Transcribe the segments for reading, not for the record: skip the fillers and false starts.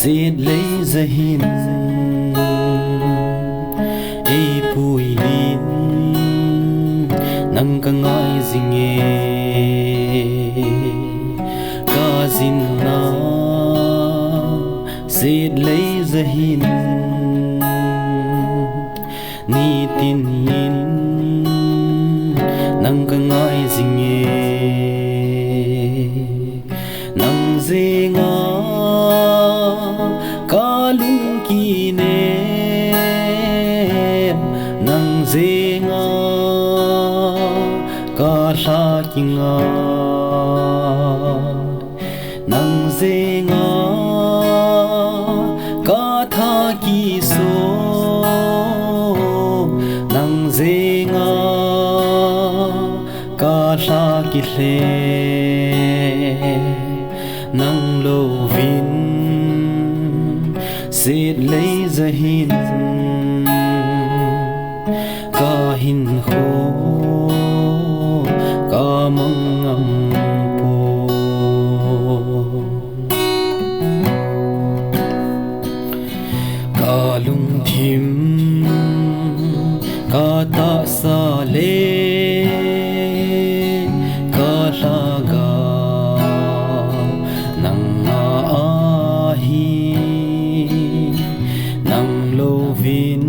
Xiết lấy ra hin ei pui lin nang ka ngai zinge ka zin na xiết lấy ra hin ni tin yin nang ka ngai zinge nang zinga kalung kinem nang zenga kala kinga nang zenga katha kiso nang zenga kala kihle nang lovin xiết lấy ra hin ca hin khô ca mong ngầm po ca lung thim ca ta sa le ca la ga nang a hi vin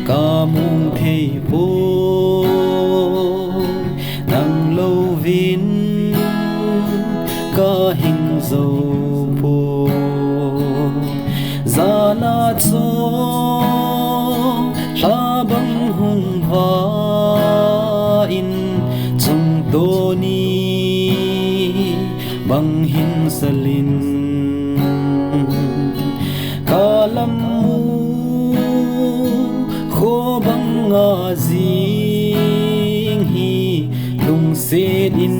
ca mong thei po nang lâu vin ca hình dâu po za na cho la bang hung va in chung to ni bang hin salin kalam khô băng ngà ding hi lung se in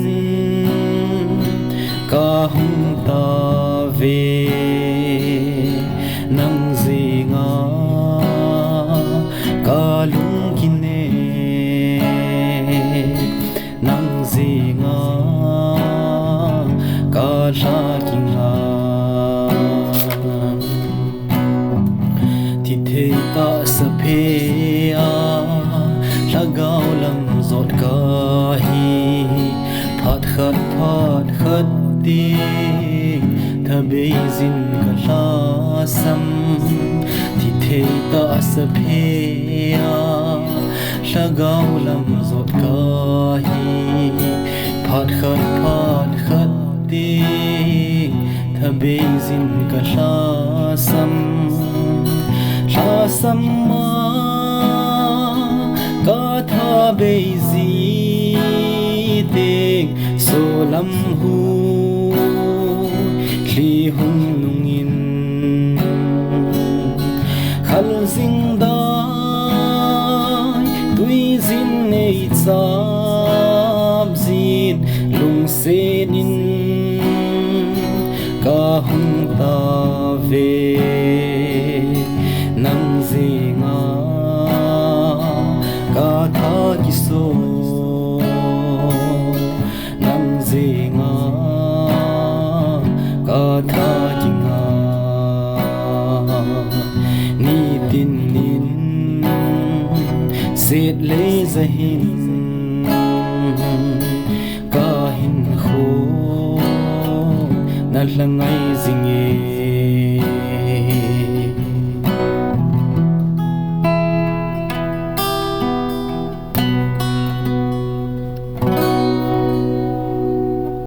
ca hung ta về nang zinga ca lung kine nang zinga ca la kinga thei ta sa phe a lagao lam zot ka hi phat khat ti thabe zin ka la sam thi thei ta sa phe a lagao lam zot ka hi phat khat ti thabe zin ka la sam sama katha bezi tek solam hu khli hung nungin khal zindai tui zin nei cham zin lung senin ka hung ta ve nang zinga katha kiso nang zinga katha kinga ni tin nin xiết lấy ra hin ka hin khô na langai zing